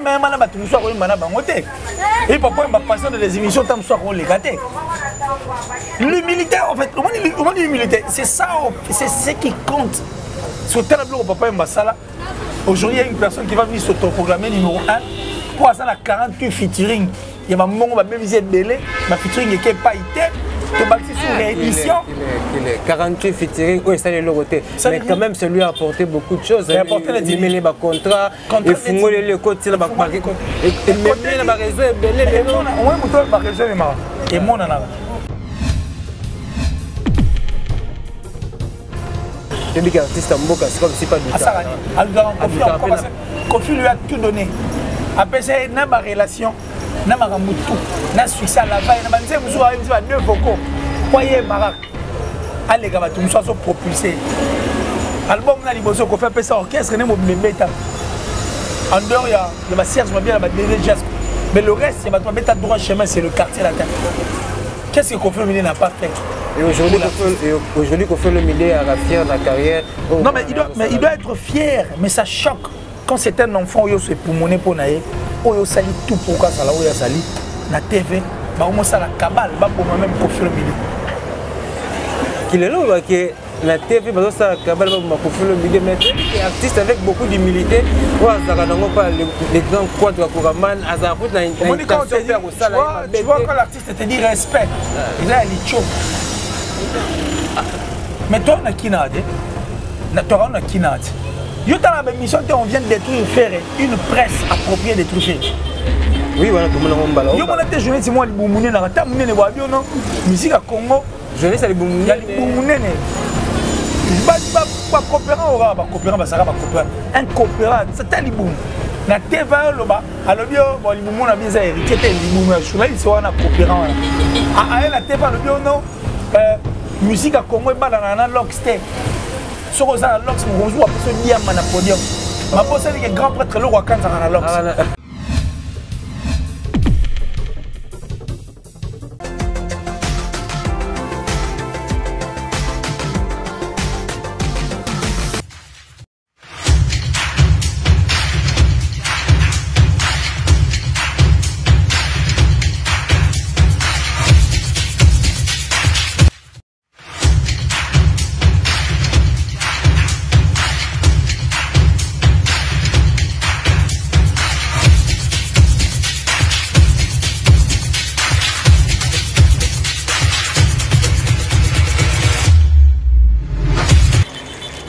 même là ba tout soir ko mana ba ngote. Et pourquoi ma passion de les émissions tam soir on les gâter. L'humilité en fait, comment dire l'humilité, c'est ça, c'est ce qui compte. Sur tel bloc papa Mbasala. Aujourd'hui, il y a une personne qui va venir s'autoprogrammer numéro 1 pour ça la 48 featuring. Il y a un moment même si belé, ma featuring est pas été. Tu bâtis sur réédition. Il est 48 featuring, oui, ça est le côté. Mais quand même, celui a apporté beaucoup de choses. Il a apporté les contrats, il faut les côtés, il a apporté et même il a réseau est belé. Et mon anara. Je dis qu'artiste en Mboka, c'est comme si pas du temps. Kofi lui a tout donné. Après ça, il y a une relation. Il y a un succès à la vaille. Il y a deux vocaux. Voyez, Marak. Allez, gars, tout le monde soit propulsé. Album, on a dit qu'on fait un orchestre. En dehors, il y a ma Serge, il y a ma DD. Mais le reste, il y a ma droit chemin, c'est le quartier latin. Qu'est-ce que Kofi Olomide n'a pas fait? Et aujourd'hui, qu'on fait le milieu à la fière de la carrière. Non, mais il doit être fier, mais ça choque. Quand c'est un enfant, il se poumoné pour naïe, il sali tout pour quoi ça là, il sali. La TV, bah au moins ça la cabale, bah pour moi-même Kofi Olomide. Qu'il est là, que la TV, bah ça la cabale, bah pour Kofi Olomide, mais il est artiste avec beaucoup d'humilité. Les grands quadres Kouraman, Azarfout, n'a une intention de faire au salaire. Tu vois quand l'artiste te dit respect, il a les chauds. Mais toi, on a qui n'a toi, on a qui n'a yo dans la même mission, on vient de détruire faire une presse appropriée de trucs. Oui, voilà, tout le monde a un ballon. Yo, on a été jeune, c'est moi, les boumouné, la rata, mouné, les wabions, non? Musique à Congo. Jeune, c'est les boumouné. Il y a les boumouné. Pas coopérant, aura, pas coopérant, ça va coopérant. Un coopérant, c'est un liboum. Na TV, alors bien, les boumouné, on a bien ça hérité, les boumouné, je suis là, ils sont un coopérant. À la TV, alors bien, non? Musique à Congo, il y a un locksté. Sur les lox, on joue à ce lien à podium. Ma bosse est grand prêtre le roi quand on a lox.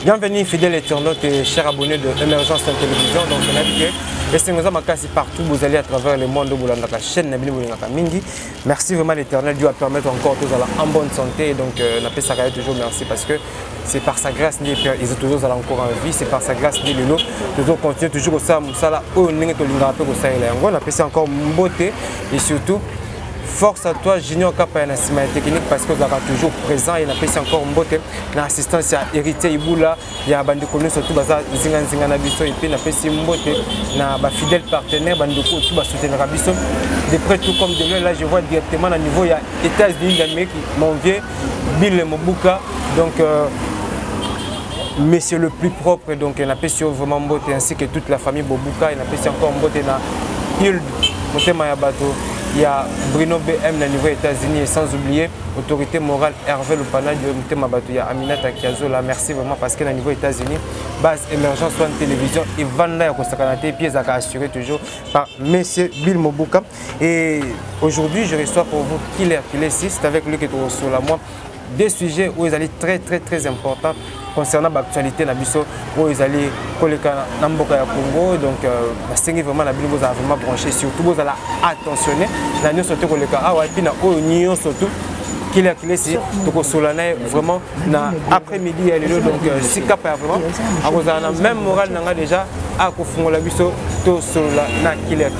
Bienvenue fidèles internautes et chers abonnés de Émergence Télévision. Donc on a dit que c'est partout vous allez à travers le monde où la chaîne Mingi. Merci vraiment l'Éternel, Dieu va permettre encore tous en bonne santé. Donc on appelle ça toujours merci parce que c'est par sa grâce ils sont toujours encore en vie, c'est par sa grâce ni le lot. Toujours continuer toujours au ça là on appelle ça encore beauté et surtout force à toi, Junior Kapa et Nassima Technique parce que vous êtes toujours présent et n'apprécie encore Mbote. L'assistance, il y a Héritier Iboula, il y a Bandekonu, surtout Baza Zingan Nabiso et puis n'apprécie Mbote. Il y a un fidèle partenaire, Bandeko, tout va soutenir Rabiso. De près, tout comme de là, je vois directement à niveau, il y a États-Unis d'Amérique, mon vieux, Bill Mobuka. Donc, monsieur le plus propre, donc il n'apprécie vraiment Mbote ainsi que toute la famille Bobuka. Il n'apprécie encore Mbote dans Hilde, Motema Yabato. Il y a Bruno BM dans niveau États-Unis et sans oublier autorité morale Hervé Lupana du Mutemabato. Il y a Aminata Kiazo là, merci vraiment parce que dans niveau États-Unis, base émergence soit une télévision et Vanda Yakosakanate, pièces à assurer toujours par monsieur Bill Mobuka. Et aujourd'hui, je reçois pour vous Killer 6, c'est avec lui que tu reçois là moi. Des sujets où ils allaient très importants concernant l'actualité Nabiso où ils allaient coller dans le Congo. Donc c'est vraiment la Bible vous a vraiment branché surtout vous allez attentionner la nuit surtout que le cas ah ouais puis na union surtout qu'il est ici donc solana vraiment na après-midi et le donc si capable vraiment à vous a même moral n'a déjà à confondre la biso to solana qu'il est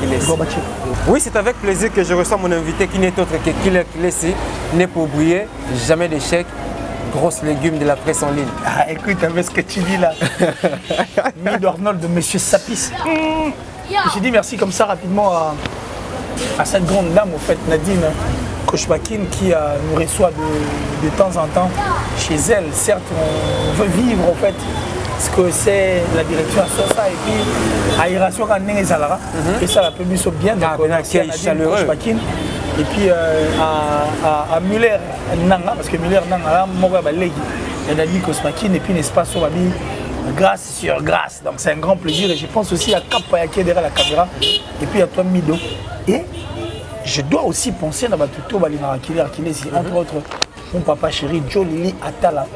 oui c'est avec plaisir que je reçois mon invité qui n'est autre que Killer ici n'est pour briller jamais d'échec. Grosses légumes de la presse en ligne. Ah, écoute, avec ce que tu dis là, Mid Arnold de Monsieur Sapis. J'ai dit merci comme ça rapidement à cette grande dame, au fait, Nadine Kochbakin, qui nous reçoit de temps en temps chez elle. Certes, on veut vivre, en fait, ce que c'est la direction à ça et puis aération quand on est Zalara et ça la peut bien donc on a chaleureux et puis à Muller Nanga parce que Muller Nanga Moga Balegi et Dani Kosmakine et puis n'est-ce pas sur Babi grâce sur grâce donc c'est un grand plaisir et je pense aussi à Kapaya qui est derrière la caméra et puis à toi Mido et je dois aussi penser à Batuto Balina qui entre autres mon papa chéri Joe Lili Atala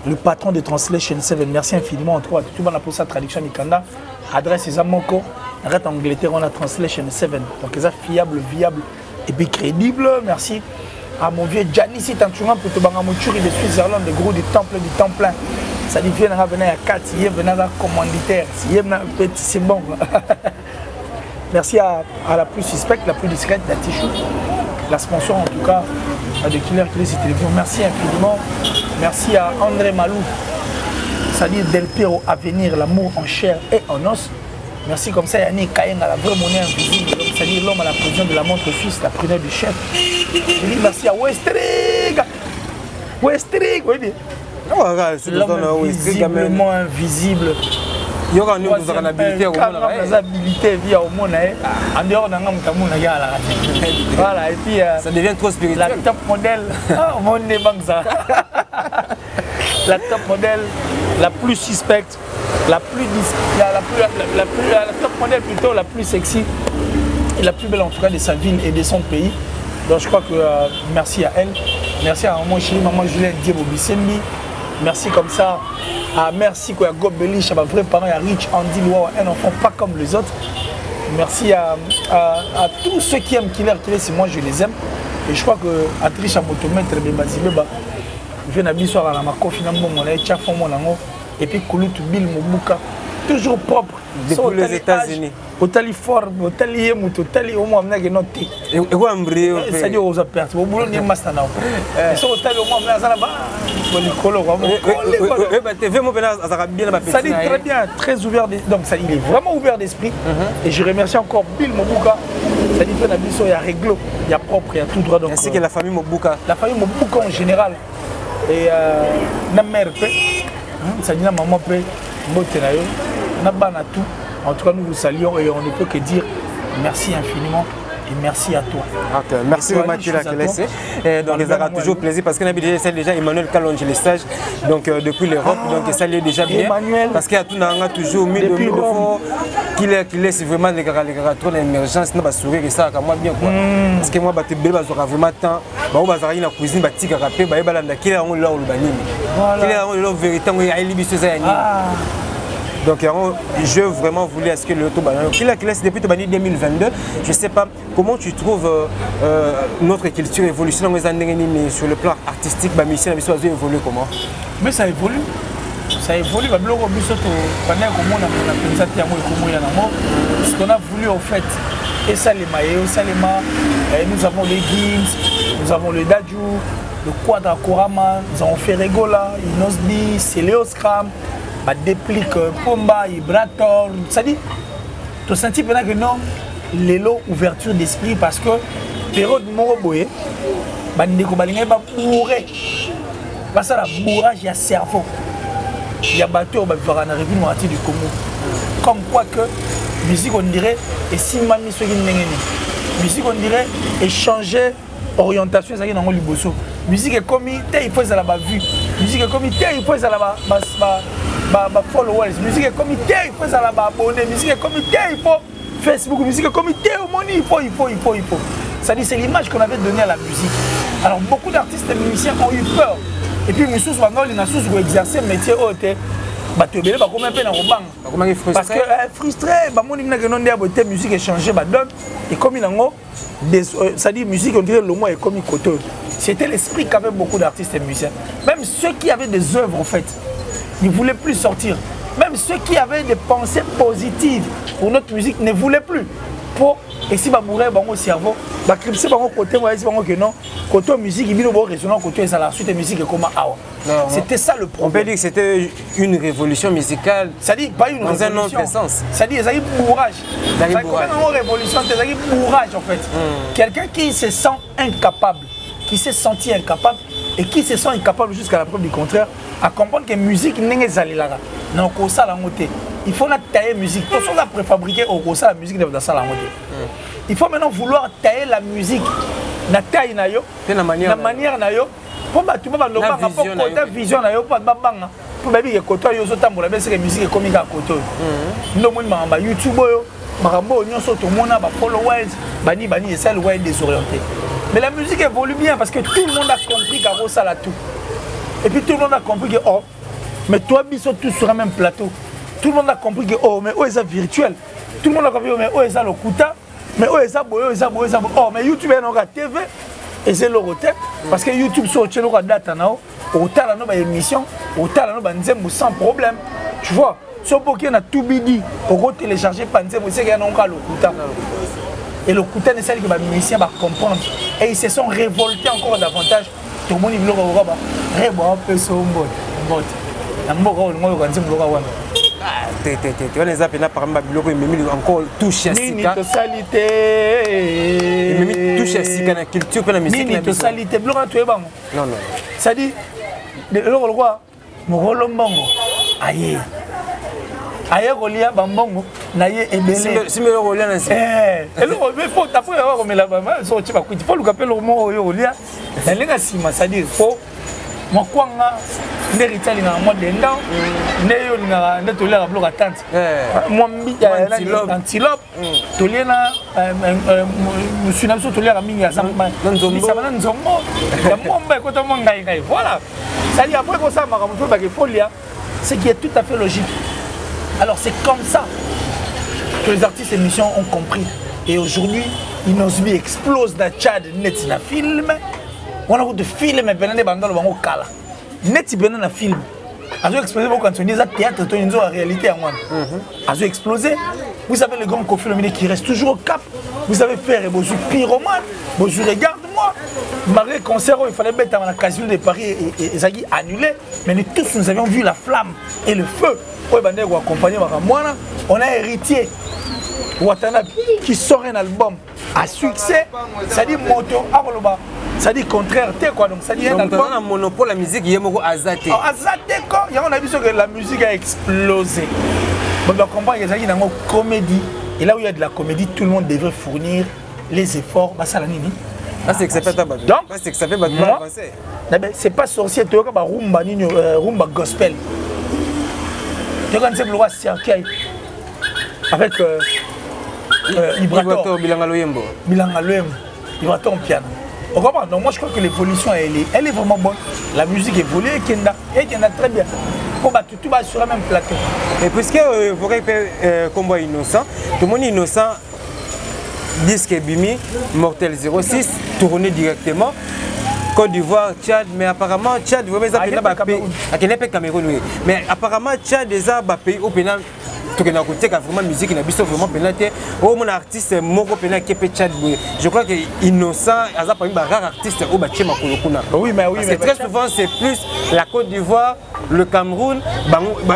le patron de Translation 7 merci infiniment entre autres tout le monde a pour sa traduction Mikanda adresse les Amoko arrête en Angleterre on a Translation 7 donc c'est fiable viable et puis crédible merci à mon vieux Gianni Tanchunga pour te bangamouchuri de Switzerland de gros du Templin ça dit viens à venir à 4 il venir à commanditaire c'est bon merci à la plus suspecte la plus discrète la Tichou la sponsor en tout cas de Killer Télévision merci infiniment merci à André Malou c'est-à-dire Del Piero à venir l'amour en chair et en os merci comme ça Yannick Kayen à la vraie monnaie invisible c'est-à-dire l'homme à la prévision de la montre suisse la prunelle du chef je dis merci à Westrig oui l'homme visiblement invisible il y aura une habilité au monde en dehors d'un homme voilà et puis ça devient trop spirituel la top modèle la top modèle la plus suspecte la top modèle plutôt la plus sexy et la plus belle en tout cas de sa ville et de son pays donc je crois que merci à elle merci à maman chérie maman Juliette Diebo Bissembi merci comme ça merci à Gob Belich, à ma vraie parent, à Rich, Andy Loa, un enfant pas comme les autres. Merci à tous ceux qui aiment Killer, c'est moi je les aime. Et je crois que Atriche à motomètre, je viens à soir à la Marco, finalement, mon chafon, mon ango, et puis Koulout Bill Mobuka, toujours propre. Depuis les États-Unis. Au Taliforme, au Taliem, au Tali, au moins, on a noté. Et où on brille ça dit aux affaires, au boulot, il y a un master. Et sur au Tali, au moins, on a là-bas. Ça dit très bien, très ouvert. Donc, ça, il est vraiment ouvert d'esprit. Et je remercie encore Bill Mobuka. Ça dit que il y a réglo, il y a propre, il y a tout droit. Ainsi que la famille Mobuka. La famille Mobuka en général. Et la mère, ça dit la maman, tout. En tout cas, nous vous saluons et on ne peut que dire merci infiniment et merci à toi. Okay. Merci Mathieu Lakelese. Donc, il aura toujours plaisir parce qu'on a déjà Emmanuel Kalonji les stages donc depuis l'Europe, donc ça l'est déjà bien. Emmanuel. Parce qu'il y a tout le toujours mis de nouveau qu'il est vraiment les gars trop d'émergence, n'a pas sourire et ça à moi bien quoi. Parce que moi je vais vraiment temps, bah on la cuisine batika rapé, bah balanda qu'il a on là au banini. Qu'il a on là véritablement il y a libiso ça donc je vraiment voulais à ce que le Tobanano, qu'il a depuis 2022, je ne sais pas comment tu trouves notre culture évolution dans les années sur le plan artistique, ma mission a évolué comment? Mais ça évolue. Ça évolue, ce qu'on a voulu en fait, et ça les maillots, nous avons les Gims, nous avons le Dadju, le Quadra Korama, nous avons fait Regola, Inosbi, Céléoscram. Déplique Pomba, Ibrator, ça dit, tu sens que non, l'élo ouverture d'esprit parce que période Moroboé, Bandeko Balingé va bourrer. Parce que la bourrage, il y a cerveau. Il y a bateau, il va arriver dans la du Congo. Comme quoi que, musique on dirait, et si mamie soit musique on dirait, et changer orientation, ça y est dans le bosso. Musique est comme il faut ça la vue. Musique est comme il faut ça la followers, musique est comité, il faut ça là-bas abonner, musique est comité, il faut Facebook, musique est comité, il faut. Ça dit c'est l'image qu'on avait donnée à la musique. Alors beaucoup d'artistes et musiciens ont eu peur. Et puis Moussous Wangol, il a tous exercé le métier haute. Parce que frustré, la musique est changée, et comme il a ça dit musique, on dirait le mot est comme il côté. C'était l'esprit qu'avaient beaucoup d'artistes et musiciens. Même ceux qui avaient des œuvres en fait. Ils ne voulaient plus sortir. Même ceux qui avaient des pensées positives pour notre musique ne voulaient plus. Et si vous avez un cerveau, côté musique, il y a un résonant côté la suite de musique comme c'était ça le problème. On peut dire que c'était une révolution musicale. Ça dit pas une dans révolution. Un autre sens. Ça dit ça y est bourrage. Ça dit une révolution, ça y est bourrage en fait. Quelqu'un qui se sent incapable, qui s'est senti incapable et qui se sent incapable jusqu'à la preuve du contraire. à comprendre que musique n'est pas là. Non, qu'on ça la montée. Il faut tailler musique. Tout ça préfabriqué au ça la musique dans ça la montée. Il faut maintenant vouloir tailler la musique. Na taille na yo, na manière na yo. Pour ba tu ba no ba pour ta vision na yo pas ba banga. Pour ba bi ke koto yo so tambola be c'est musique comme ka koto. No mo ma YouTube yo, marambo nyonso to mona ba followers, bani et ça le ouais désorienté. Mais la musique évolue bien parce que tout le monde a compris qu'à ça la tout. Et puis tout le monde a compris que oh, mais toi biso tous sur un même plateau. Tout le monde a compris que oh mais oh c'est virtuel. Tout le monde a compris mais oh c'est le kuta. Mais oh ça oh mais YouTube est dans TV et c'est le retard parce que YouTube sur le data now autant la nouvelle émission autant la nouvelle nzembo sans problème. Tu vois, ce poké na tout bidi au télécharger panzembo c'est qu'il y a encore le kuta. Et le Kouta ne sait que les musiciens vont comprendre. Et ils se sont révoltés encore davantage. Tout le monde veut un peu son mot. Encore touche à Sika. Touche à Sika na culture pour la musique. Ni to salité. Non non. Ça dit le roi Morolombongo. Aïe. Aïe Rolia Bambongo. Naye ebele si me rolia na si elo me faut tapo ya ko mela ba so chiba kuti faut luka pelo mo yo rolia na lenga sima ça dire faut mo kwanga nderi na mo denda ne yo na ndeto le rablo ka tante mo mbi ya antilope to liena monsieur na so to le mingi ya sama na nzombo ya momba ko to ngai voilà ça dit après ko ça ma ko ba ke folia ce qui est tout à fait logique. Alors c'est comme ça que les artistes émissions ont compris. Et aujourd'hui, Inosbi explose dans Tchad, net na film. On a de film et benane bandalo bango kala. Net benane film. Azo explosé quand on dit ça théâtre, to une réalité en moi. Azo explosé. Vous savez le grand Kofi Olomide qui reste toujours au cap. Vous savez faire et bonjour pyromane. Bonjour regarde-moi. Malgré le concert il fallait mettre dans la caserne de Paris et Zagui annulé. Mais nous tous nous avions vu la flamme et le feu. On a héritier Watanabe qui sort un album à succès, ça dit moto, ça dit contraire, quoi. Donc ça dit un album. On a un monopole la musique, il y a beaucoup Azate. Azate, quoi. On a vu que la musique a explosé. Donc on comprend qu'il y a une comédie. Et là où il y a de la comédie, tout le monde devrait fournir les efforts. Bah ça la nini. C'est que ça fait tabac. Donc c'est que ça fait avancer. C'est pas sorcier, tu vois, rumba gospel. Tu vois, c'est le roi Siakai avec Ibrator Bilangaloyembo. Ibrator en piano. Donc moi je crois que l'évolution elle est vraiment bonne. La musique évolue et Kenda très bien. Tout va sur la même plateau. Et puisque vous avez combat innocent, tout le monde innocent, disque Bimi, Mortel 06, tourné directement. Côte d'Ivoire, Tchad, mais apparemment Tchad, vous avez un Cameroun, oui. Mais apparemment Tchad, déjà, un pays au pénal, tout le monde a vraiment musique, il a vraiment pénal. Oh, mon artiste, mon pénal qui est Tchad, je crois que Innocent, il y a un rare artiste au Bachema Kolokuna. Oui, mais oui. Parce que très souvent, c'est plus la Côte d'Ivoire, le Cameroun,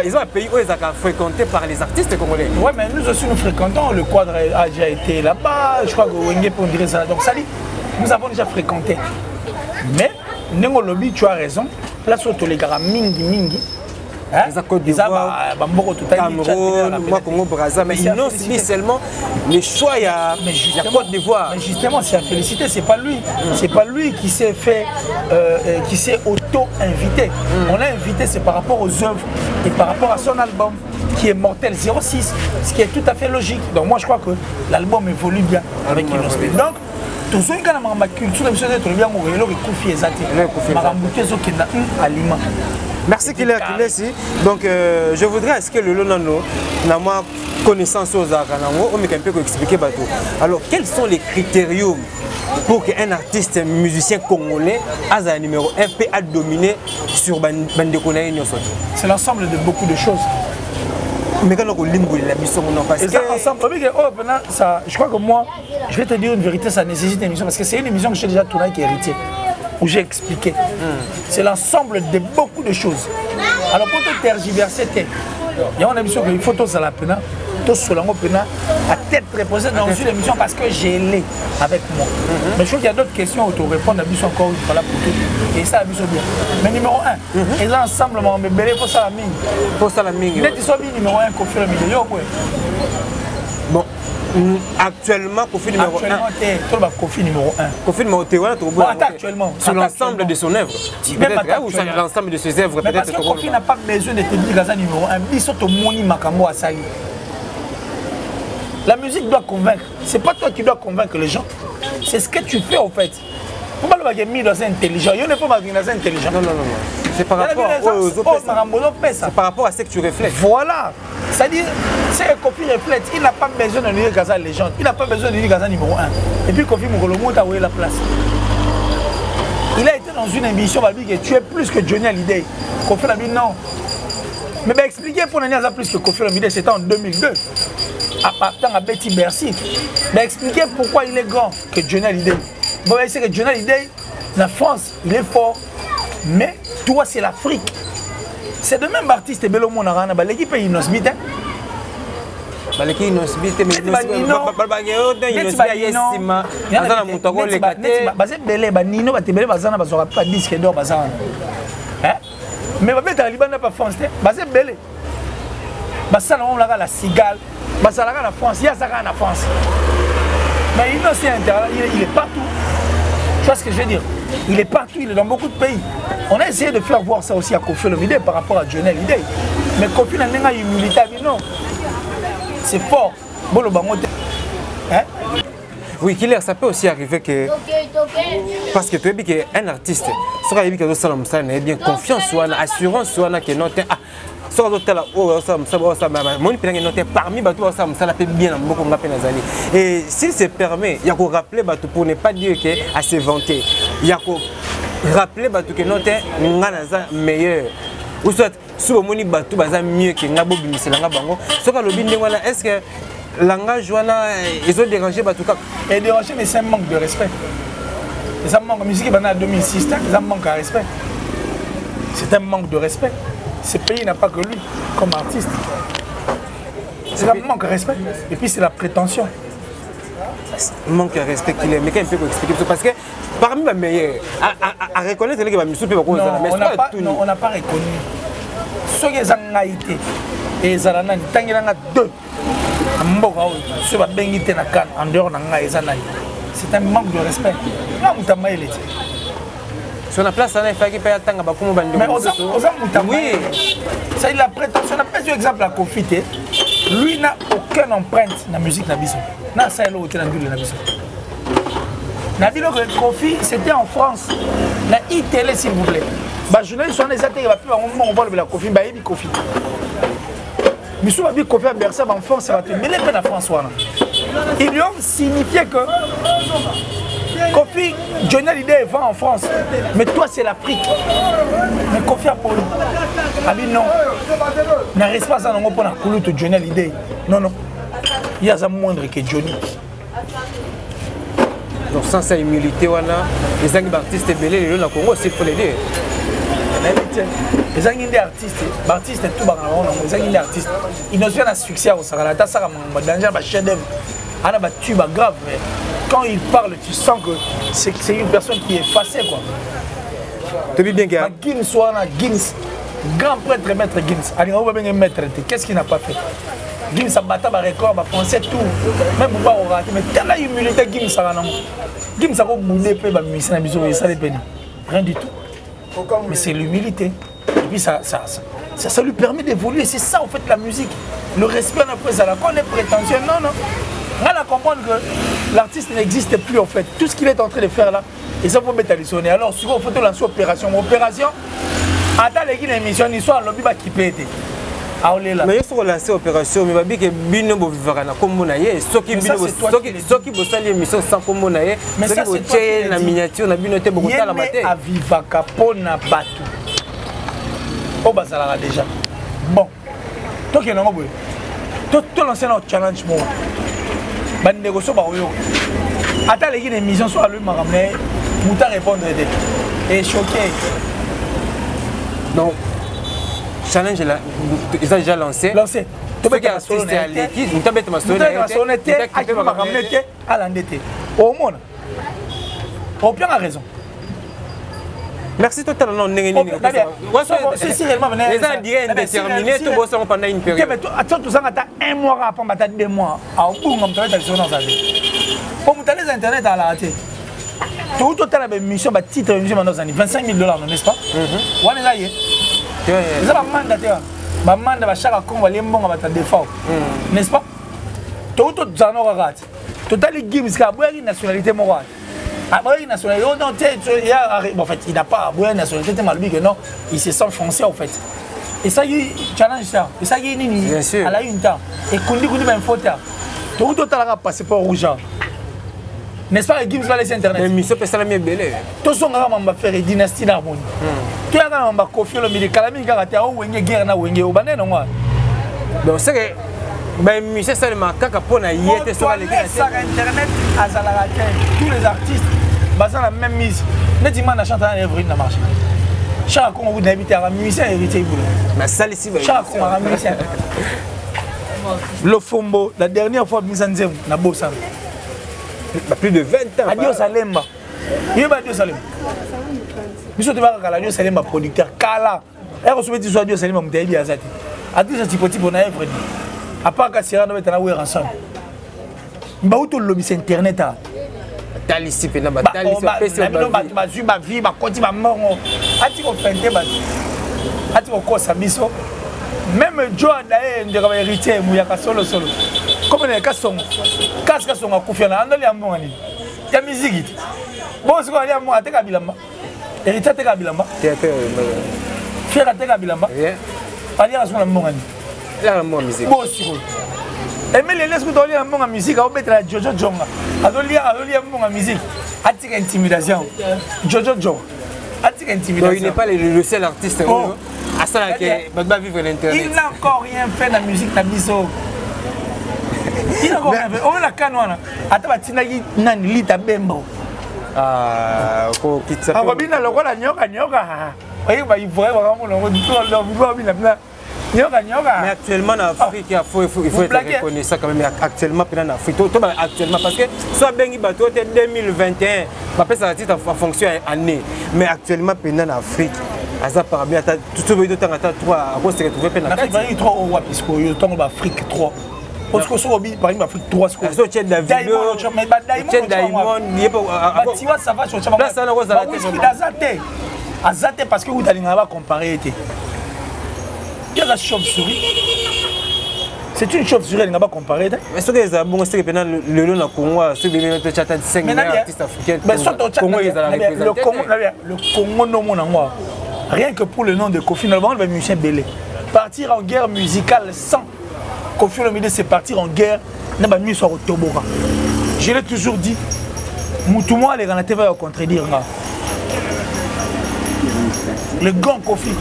ils ont un pays où ils sont fréquentés par les artistes congolais. Oui, mais nous aussi nous fréquentons, le Quadre a déjà été là-bas, je crois que Wenge on dirait ça. Donc ça dit, nous avons déjà fréquenté. Mais, Nengo Lobby, tu as raison. Place où tu les gars mingi. Les Côte d'Ivoire, Cameroun, moi Congo Brazza, mais non seulement le choix il y a la Côte d'Ivoire. Mais justement, c'est à féliciter, c'est pas lui. C'est pas lui qui s'est fait, qui s'est auto-invité. On l'a invité, c'est par rapport aux œuvres et par rapport à son album qui est Mortel 06, ce qui est tout à fait logique. Donc moi je crois que l'album évolue bien avec Inosbi. Donc tout ce qui est dans ma culture, c'est que bien aliment. Merci qu'il est ici. Donc je voudrais est-ce que le Lonano n'a pas connaissance aux Aranango, on peut un peu expliquer bateau. Alors quels sont les critériums pour qu'un artiste musicien congolais ait un numéro 1 peut dominer sur Bandekonaï? C'est l'ensemble de beaucoup de choses. Mais quand on limbo la mission on en passe. Je crois que moi, je vais te dire une vérité, ça nécessite une émission parce que c'est une émission que j'ai déjà tournée qui est héritier, où j'ai expliqué. C'est l'ensemble de beaucoup de choses. Alors pour te tergiverser, Il y a une émission qu'il faut tous à la peine, tous sur la peine, à tête reposée dans une émission parce que j'ai l'ai avec moi. Mais je trouve qu'il y a d'autres questions où tu réponds à l'émission encore une fois là pour tout. Et ça, la mission bien. Mais numéro 1, et là ensemble, mais belé pour ça la mine. Pour ça la mine. Peut-être qu'ils sont mis numéro 1 Kofi Olomide. Bon. Actuellement, Kofi numéro 1. Actuellement, Kofi numéro 1. Kofi numéro 1, actuellement. Sur l'ensemble de son œuvre. Ou sur l'ensemble de ses œuvres. Mais parce que Kofi n'a pas besoin de te dire Gaza numéro 1. Il sort au Moni Makambo à Sali. La musique doit convaincre. C'est pas toi qui dois convaincre les gens. C'est ce que tu fais en fait. Faut pas le dire mis dans un intelligent. Il ne faut pas dans un intelligent. Non. C'est par rapport aux c'est par rapport à ce que tu reflètes. Voilà. C'est-à-dire, c'est que Kofi reflète. Il n'a pas besoin de dire Gaza légende. Il n'a pas besoin de dire Gaza numéro 1. Et puis Kofi Mokolomo a oué la place. Il a été dans une émission, il a dit que tu es plus que Johnny Hallyday. Kofi a dit non. Mais ben, expliquer pour Nania plus que Kofi Olomide, c'était en 2002. À partir de Betty Bercy. Mais expliquer pourquoi il est grand que Johnny Hallyday. Bon, c'est que Johnny Hallyday, la France, il est fort. Mais toi, c'est l'Afrique. C'est de même artiste et Bello Monarana. L'équipe est Inosbite. L'équipe est Inosbite. Mais mais ba Taliban n'a pas France basé belé basa on la la cigale basa la France il y a ça en France mais il est partout. Tu vois ce que je veux dire? Il est partout, il est dans beaucoup de pays. On a essayé de faire voir ça aussi à Kofi Olomide par rapport à Johnny Hallyday. Mais Kofi n'a pas humilité, non. C'est fort. Bon le bango. Hein? Oui, Killer, ça peut aussi arriver que. Parce que tu es bien un artiste. Si tu es bien confiance, assurance, que non, parmi ça peut bien et s'il se permet, il y a qu'on rappeler pour ne pas dire que à se vanter. Il y a qu'on rappeler que non est meilleur. Ou soit sous moni batu baza mieux que ngabo bimiselanga bango. Ce que le bindé voilà est-ce que langage voilà ils ont dérangé batuka et dérangé mais c'est un manque de respect. Ça manque de musique en 2006, ça manque de respect. C'est un manque de respect. Ce pays n'a pas que lui comme artiste. C'est un manque de respect. Et puis c'est la prétention. Manque de respect qu'il est. Mais quand il peut expliquer parce que parmi les meilleurs, à reconnaître que les musiques peuvent on n'a pas reconnu. Ceux qui ont été et ils ont deux. C'est un manque de respect. Sur la place, il faut qu'il paye tant à mais oui, ça il a prétention. On a pas eu exemple à Kofi. Lui n'a aucune empreinte dans la musique Nabiso. N'a ça il a aucune empreinte dans la musique. Nabilo Kofi, c'était en France. La ITL s'il vous plaît. Bah journaliste on les attaques, on va le Kofi, bah il Kofi. Mais si on dit Kofi à Bercy en France, ça va te mêler à France. Ils lui ont signifié que Kofi, Johnny Hallyday va en France, mais toi c'est l'Afrique. Mais Kofi a poli. Ah oui non, n'arrête pas ça non pour la couleur de Johnny Hallyday. Non. Il y a ça moindre que Johnny. Donc sans sa humilité, les artistes belés, le Congo aussi pour les dire. Les artistes, tout les artistes, ils n'ont pas de succès au Sahara. Ça a danger, chef d'œuvre, un tube grave. Quand il parle, tu sens que c'est une personne qui est effacée quoi. Tu vis bien gars. Gims, grand prêtre maître Gims. Allez, on va bien maître. Qu'est-ce qu'il n'a pas fait? Gims a battu un record, a français tout. Même pour pas rater, mais telle humilité Gims a non. Gims a boudé peu, musicien biso et ça dépend. Rien du tout. Mais c'est l'humilité. Et puis ça lui permet d'évoluer. C'est ça en fait la musique. Le respect après ça. Quand on est prétentieux, non. On a comprendre que l'artiste n'existe plus en fait. Tout ce qu'il est en train de faire là, et ça faut mettre à l'issonner. Alors souvent il faut lancer opération. Opération, attends les émissions, l'histoire, le lobby va qui peut être. Mais il faut lancer opération, mais il faut que Bino vivra comme on a eu. Ceux qui bossent l'émission sans comme on a eu, ceux qui bossent la miniature, la Bino était beaucoup à la matin. À Vivaka Pona Batu. Au Basalara déjà. Bon, toi qui es dans le tout lancé dans le challenge. Ban négocier par eux. Attends les émissions soit lui m'a ramené, Mouta répondre et choqué. Donc challenge là, ils ont déjà lancé. Lancé. Tu peux artiste à l'équipe, tu peux ma story. Aucun raison. Merci totalement. Les gens disent indéterminé, tout le monde pendant une période. Attends, tout ça, un mois après, 2 mois. À où on peut être dans sa vie. Pour vous les internet à la raté. Tout le temps, la mission, titre mission dans 25 000 $, n'est-ce pas? On est là. Vous avez un mandataire. Un mandat va chaque con va les bons à défaut. N'est-ce pas? Tout le temps, on a raté. Tout le temps, il y a une nationalité morale. Après une nationalité, en fait, il n'a pas une nationalité tellement lui que non, il se sent français en fait. Et ça, il challenge ça. Et ça, il y a une temps. Et quand il y a une faute, tout le temps, il a passeport rouge. N'est-ce pas, Gims va laisser internet. Mais ça peut être la mieux belle. Tout ce qu'on va faire est dynastie d'harmonie. Tout le monde va confier le milieu. Quand il y a une guerre, il y a une guerre. Donc, c'est que. Mais monsieur Salima, quand on a hier, c'est sur internet, tous les artistes, basent la même mise. Mais dis-moi, on a chanté un œuvre dans marché. Chaque fois vous habitez à un musicien héritier. Mais ça, ici, chaque fois un musicien. Le Fombo, la dernière fois, nous avons na Bossa. Plus de 20 ans. Adio Salemba. Il y a Adio Salemba. Monsieur Tebaka, Adio Salemba, producteur. Kala. Et on se met sur Adio Salemba, on a Azati. Adio Salemba, on a œuvre. À part que c'est un peu de ensemble. Bah où tout le lobby c'est internet ah. Talissi pena ba talissi pesa ba vie ba koti ba mort. Ati ko fente ba. Ati ko kosa biso. Même Joe d'ailleurs ndeka ba héritier mu ya ka solo. Comme les kasong. Kaska songa kufiana andali ambonga ni. Ya musique. Bon c'est quoi ya mo ateka bilamba. Héritier ateka bilamba. Frère ateka bilamba. Ali a son ambonga ni. La musique. Bon, si vous. Et mais les laisse-moi donner un bon en musique, on mettre la Jojo Jonga. Adolia un bon en musique. Attique intimidation. Jojo Jonga. Attique intimidation. Il n'est pas le seul artiste. À ça qui va vivre l'internet. Il n'a encore rien fait dans la musique Nabiso. Il n'a encore rien fait. On a canoana. Attends, Tinagi Nani Lita Bembo. Ah, ko kitsa. Ah, va bien le roi la nyoka. Oui, il faudrait vraiment le mais actuellement en Afrique, il faut être reconnaissant quand même. Actuellement, en Afrique, actuellement, parce que soit bien bateau 2021, ça va fonctionner année. Mais actuellement, en Afrique, ça part bien. Tout ce que tu as trois, à cause de ce que tu veux. L'Afrique, il y a 3 au puisque il y a Afrique 3. Parce que sur par exemple Afrique 3 ce que tu as David Diamond tu vois ça va sur là ça azate parce que vous allez pas comparer. Il y a la chauve-souris. C'est une chauve-souris, elle n'a pas comparé. Mais ce que les Abons, c'est que le long Congo, ceux qui ont 5 artistes africains. Mais le Congo, non, rien que pour le nom de Kofi Olomide, le musicien Belé. Partir en guerre musicale sans Kofi Olomide, c'est partir en guerre. Je l'ai toujours dit. Moutouma, les Ganaté va contredire. Le grand Kofi.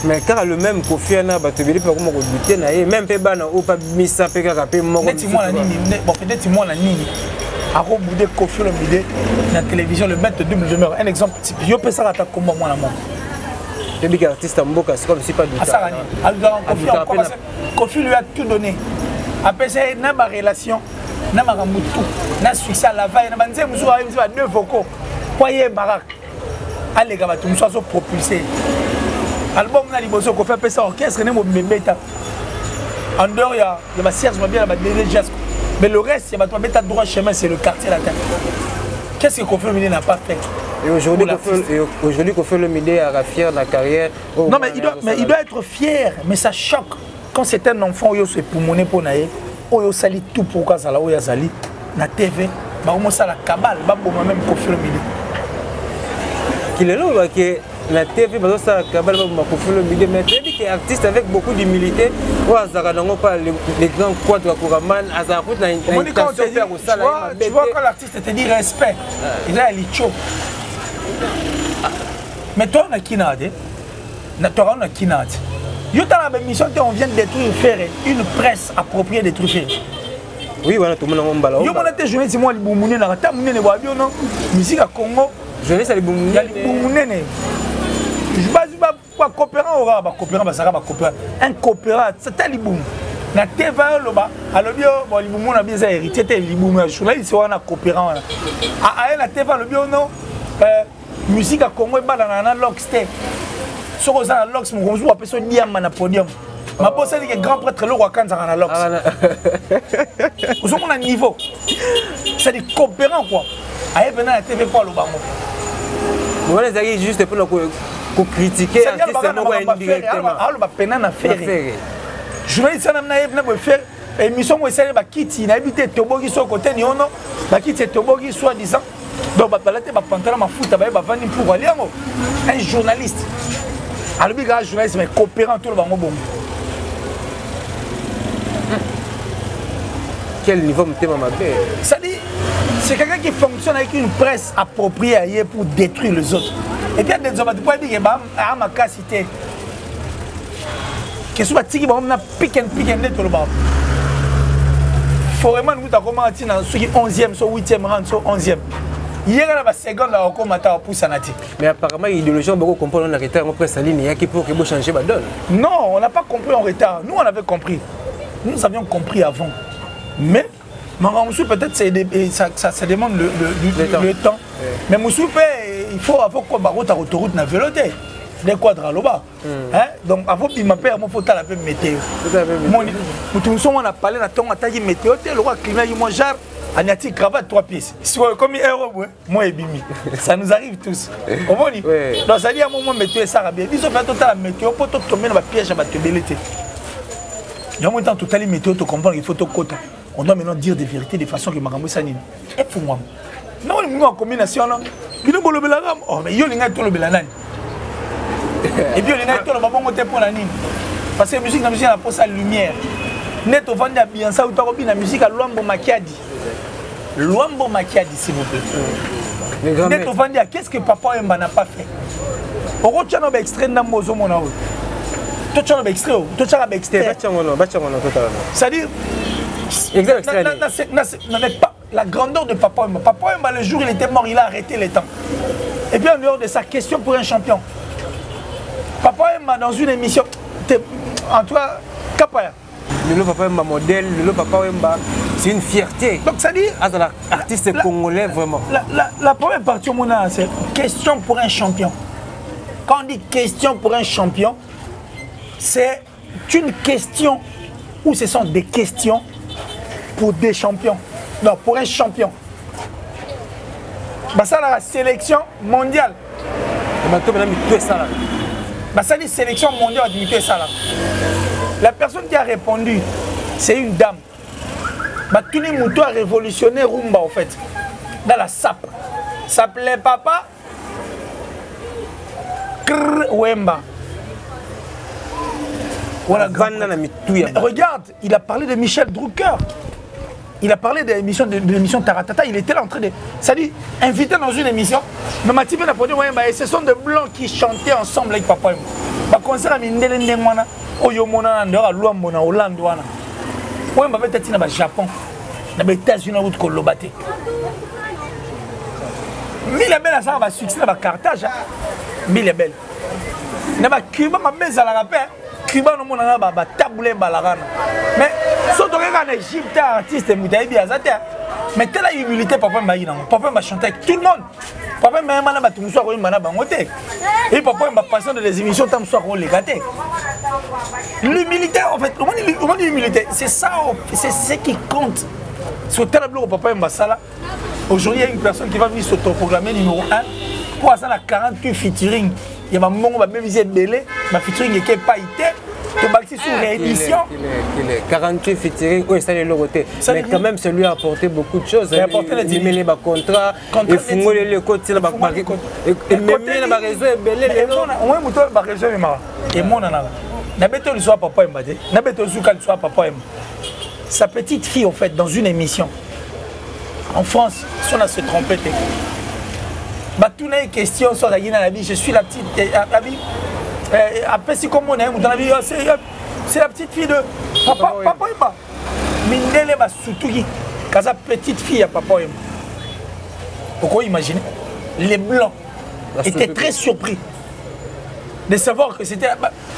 Mais car le même Kofi Anna va te dire pas comment rebuter même pas bana ou pas misa pe kaka pe mo peut-être moi la nini a rebouder Kofi Olomide na télévision le maître double demeure un exemple type yo pe ça attaque comme moi la mort te big artiste mboka c'est comme si pas de ça Kofi lui a tout donné après ça na ba relation na marambutu na succès à la vaille na banze muso a 2 vocaux poyer barak allez gars tout soit propulsé album na liboso ko fait ça orchestre ne mo beta en dehors il y a Serge Mabia la DD Jasco mais le reste il y a toi beta droit chemin c'est le quartier latin. Qu'est-ce que Kofi Olomide n'a pas fait? Et aujourd'hui Kofi Olomide a fier de la carrière. Non mais il doit être fier mais ça choque quand c'est un enfant yo se poumoner pour naé oyo sali tout pourquoi ça là oyo sali na TV ba mo ça la cabale ba bo même Kofi Olomide qu'il est là que la TV parce que ça cabale ba Kofi Olomide mais tu dis que artiste avec beaucoup d'humilité ou azaka nango pas les grands quadres Koraman azaka na intention faire au sala tu vois quand l'artiste te dit respect il a licho mais toi on a kinade na toi on a kinade yo ta la mission on vient de détruire faire une presse appropriée de truquer. Oui voilà tout le monde en balance. Yo mon été journée c'est moi libumune na ta munene ba bio non musique à Congo Jeunesse ali boumou. Ya boumou nene. Je base pas coopérant aura ba coopérant ba saka ba coopérant. Un coopérant c'est ali boum. Na teva loba alobio bon li boumou na bien ça héritier te li boumou choula il soit na coopérant. A la teva lobio non musique à Congo ba na loxte. Soko za lox mo gonzo apé so diam na podium. Ma bosse dit que grand prêtre le roi Kanza na lox. Vous sommes à niveau. C'est des coopérants quoi. Aïe venant à la TV quoi le bango. Bon les amis juste pour le critiquer artiste indirectement. Alors ba pena na faire. Journaliste ça na yeb na bo faire émission mo essayer ba kiti na habiter tobogi so côté ni ono ba kiti tobogi soit disant donc ba balate ba pantalon ma foot ba vandi pour aller un journaliste. Alors bi journaliste mais coopérant tout le bango bon. Quel niveau ça dit, c'est quelqu'un qui fonctionne avec une presse appropriée pour détruire les autres. Et puis il y a des hommes qui peuvent dire que ma cité. Que ce soit qui va pique tout le monde. Il faut vraiment nous commencer dans ce 11e, 8e rang, 11e. Hier, il y a une seconde là, on a pour Sanati. Mais apparemment, l'idéologie, on peut comprendre en retard, on peut s'aligner pour changer la donne. Non, on n'a pas compris en retard. Nous, on avait compris. Nous avions compris avant. Mais, peut-être ça demande le temps. Ouais. Mais Moussou, il faut avoir quoi barotte à autoroute na véloté. Des quadres là-bas. Donc, avant de m'appeler, il faut la même météo. On a parlé de la météo, le roi climat, il genre, on a cravate 3 pièces. Comme un euro, moi et Bimi. Ça nous arrive tous. Donc, ça dit à un moment, météo, ça va bien. Ils ont fait la météo pour tomber dans la piège à te déléter. Il y a un moment, tout à l'heure, météo, tu comprends, il faut te quota. On doit maintenant dire des vérités de façon que Maramou Sanine. Et pour moi, non, on a une combinaison. Il y a un belaram. Oh, mais il y a un peu belanan. Et puis il y a un peu de pour la ligne. Parce que la musique, elle a sa lumière. Net au vendu à bien ça, ou tu as la musique à Luambo Makiadi. Luambo Makiadi, s'il vous plaît. Net au vendu à qu'est-ce que Papa Emba n'a pas fait. Pourquoi tu as un extrait d'un mozo mon août? Toi, tu as un extrait. Toi, tu as un extrait. C'est-à-dire. La grandeur de Papa Emba. Papa Emba, le jour où il était mort, il a arrêté les temps. Et puis en dehors de sa question pour un champion. Papa Emba dans une émission. En toi, Kapaya. Le Papa Emba modèle, le Papa Emba, c'est une fierté. Donc ça dit. Artiste congolais vraiment. La première partie au monde, c'est question pour un champion. Quand on dit question pour un champion, c'est une question ou ce sont des questions pour des champions. Non, pour un champion. Ça, la sélection mondiale. Ça, dit sélection mondiale. La personne qui a répondu, c'est une dame. Tuni Moutou a révolutionné Rumba, en fait. Dans la SAP. Ça s'appelait Papa Wemba. Voilà, regarde, il a parlé de Michel Drucker. Il a parlé de l'émission Taratata. Il était là en train de. C'est-à-dire, invité dans une émission. Mais Mathieu a dit et ce sont des blancs qui chantaient ensemble avec Papa. Le concert à Mindele Ndemwana, Oyomona, Ndora, Luambona, Hollande. Oui, mais peut-être dans le Japon, dans les États-Unis, où tu as battu. Mille est belle, ça va succès dans le Carthage. Mille est belle. Dans le Cuba, ma mère, ça la rappelle. Cuba, nous avons taboulé balarana. Mais si tu regardes en Égypte, artiste, mais telle humilité, papa m'a chanté avec tout le monde. Papa m'a dit et papa m'a passé dans des émissions tant que les gâtés. L'humilité, en fait, on dit l'humilité, c'est ça, c'est ce qui compte. Sur tel bloc, papa m'a ça. Aujourd'hui, il y a une personne qui va venir s'autoprogrammer numéro 1 pour avoir la 48 featuring. Il y a un moment où même visé belé, ma featuring n'est pas été. Tu vas sur réédition. 48 featuring, oui, ça le côté. Mais quand même, ça lui a apporté beaucoup de choses. Il a apporté les contrats, il faut les côtés, il et même le réseau est belé. Le réseau est marrant. Et mon anana. N'abêtez le soir papa Mbade. N'abêtez le soir papa Mbade. Sa petite fille, en fait, dans une émission. En France, si on a se trompé, toutes les questions sur la vie, je suis la petite. Après, c'est comme on aime, c'est la petite fille de Papa Emba. Mindele va Soutougi, sa petite fille à Papa Emba. Pourquoi imaginer? les Blancs étaient très surpris de savoir que c'était...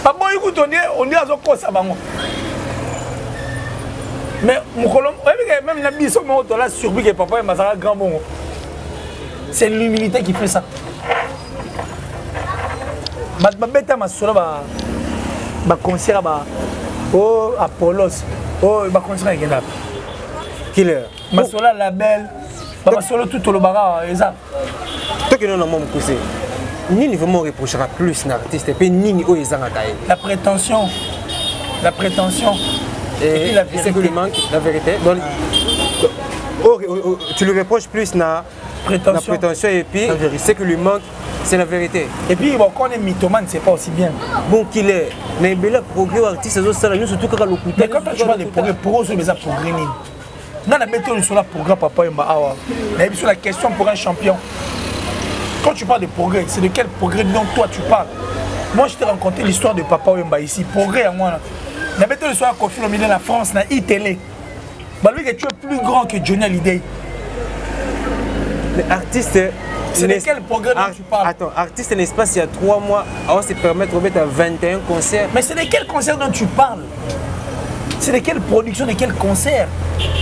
Pas bon, écoute, on dit à son corps, ça va. Mais même la mission, on a surpris que papa est Mazara grand bon. C'est l'humilité qui fait ça. Je vais un concert au Apollos. Oh, il va concert avec elle. Killer. Masola label. Masola tout le bagarre. Toi qui n'en as pas poussé. Nini vraiment reprochera plus un artiste et puis Nini où ils ont attaqué. La prétention. La prétention. Et la vérité. C'est que lui manque la vérité. Donc, tu lui reproches plus la prétention et puis ce que lui manque, c'est la vérité. Et puis bon, quand on est mythomane, c'est pas aussi bien. Bon qu'il est. Mais le progrès artiste, surtout quand on mais quand tu parles de progrès, pour eux, c'est des progrès. Non, la méthode sur la progrès, papa et Mbahawa. Mais sur la question pour un champion. Quand tu parles de progrès, c'est de quel progrès dont toi tu parles? Moi, je t'ai raconté l'histoire de Papa Wemba ici. Progrès à moi. La méthode sur la Kofi Olomide de la France, na ITélé. Bah lui que tu es plus grand que Johnny Hallyday. L'artiste, c'est de quel progrès dont tu parles? Attends, artiste n'est-ce pas il y a 3 mois, on se permet de mettre à 21 concerts. Mais c'est de quel concert dont tu parles? C'est de quelle production, de quel concert?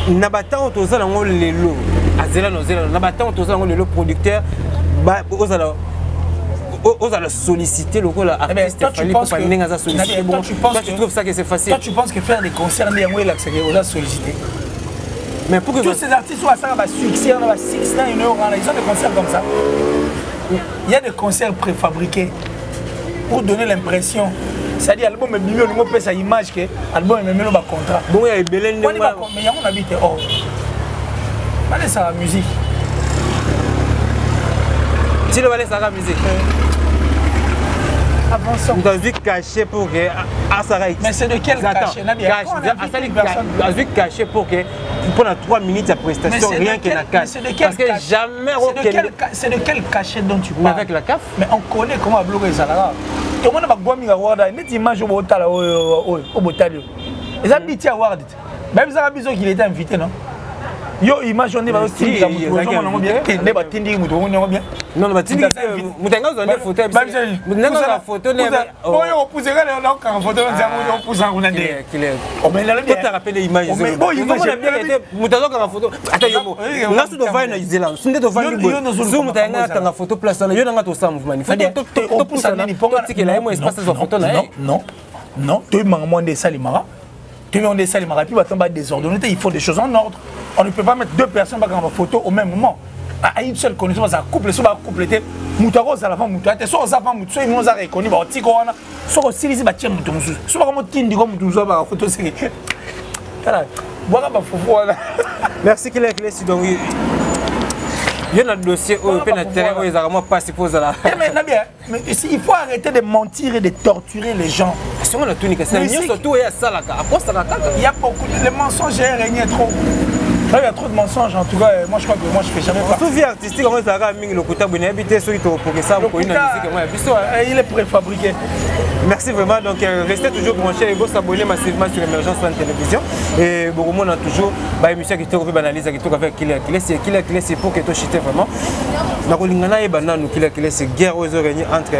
Nabata on toza lango lelo. Azela nozela nabata on toza lango lelo producteur. Bah aux allons solliciter le rôle artiste. Toi tu penses que tu trouves ça que c'est facile? Toi tu penses que faire des concerts on a sollicité? Mais pour que tous ces artistes sont à ça, succès, on a 6 ans, ils ont des concerts comme ça. Il y a des concerts préfabriqués pour donner l'impression. C'est-à-dire l'album est mieux, on peut sa image que l'album est mieux le contrat. Bon, il y a Belen de moi. Mais il y a on habite hors. Allez ça la musique. Si le balai ça la musique. Avançons. Dans une cachée pour que Asara. Mais c'est de quel cachet? Dans une cachée pour que pendant 3 minutes de prestation rien que la cache. Parce que jamais c'est de quel cachet dont tu parles? Avec la CAF. Mais on connaît comment bloquer ça là. Tout le monde va boire Migawada. Net image au Botala au Botalio. Ils ont dit Award. Même ça a besoin qu'il était invité non? Yo image on est va aussi bien. Ne ba tindi muto on bien. Non ba tindi mutenga zo ndé photo. Mutenga la photo ne. Oh yo pousser là on quand photo on diamo on pousse on a des. On met là bien. Tu te rappelles l'image. Bon image bien mutenga ka photo. Attends yo. Ngasu do vai na izela. Sunde do vai ni. Zo mutenga ka photo place là yo nga to sa mouvement. To pousse na ni ponga. Tu que là moi espace de photo là. Non, tu manges des salimara. Tu mets des salimara puis va tomber désordonné, il faut des choses en ordre. On ne peut pas mettre 2 personnes dans la photo au même moment. À une seule connaissance, ça couple, ça va compléter. Moutaros à la fin, moutaros, soit ça va moutaros, ils nous a reconnu, bah tu connais, soit aussi les bâtiments moutaros, soit comme tindi comme moutaros, bah photo c'est. Voilà, voilà ma photo là. Merci qu'il est clé si donc. Il y a un dossier où il y a un terrain où ils ont passé pour ça là. Mais il faut arrêter de mentir et de torturer les gens. C'est moi la tunique, c'est surtout il y a ça là. Il y a beaucoup de mensonges et régné trop. Il y a trop de mensonges en tout cas, moi je crois que moi je fais jamais pas. Tout vie artistique, comment ça va le Kouta Bouné habité sur pour que ça pour une musique il est préfabriqué. Merci vraiment donc restez toujours branchés et vous s'abonner massivement sur Émergence One Télévision et beaucoup monde a toujours bah émission qui te refait analyse qui te avec Killer c'est pour que tu chite vraiment. Na kolingana et banane Killer c'est guerre aux oreilles entre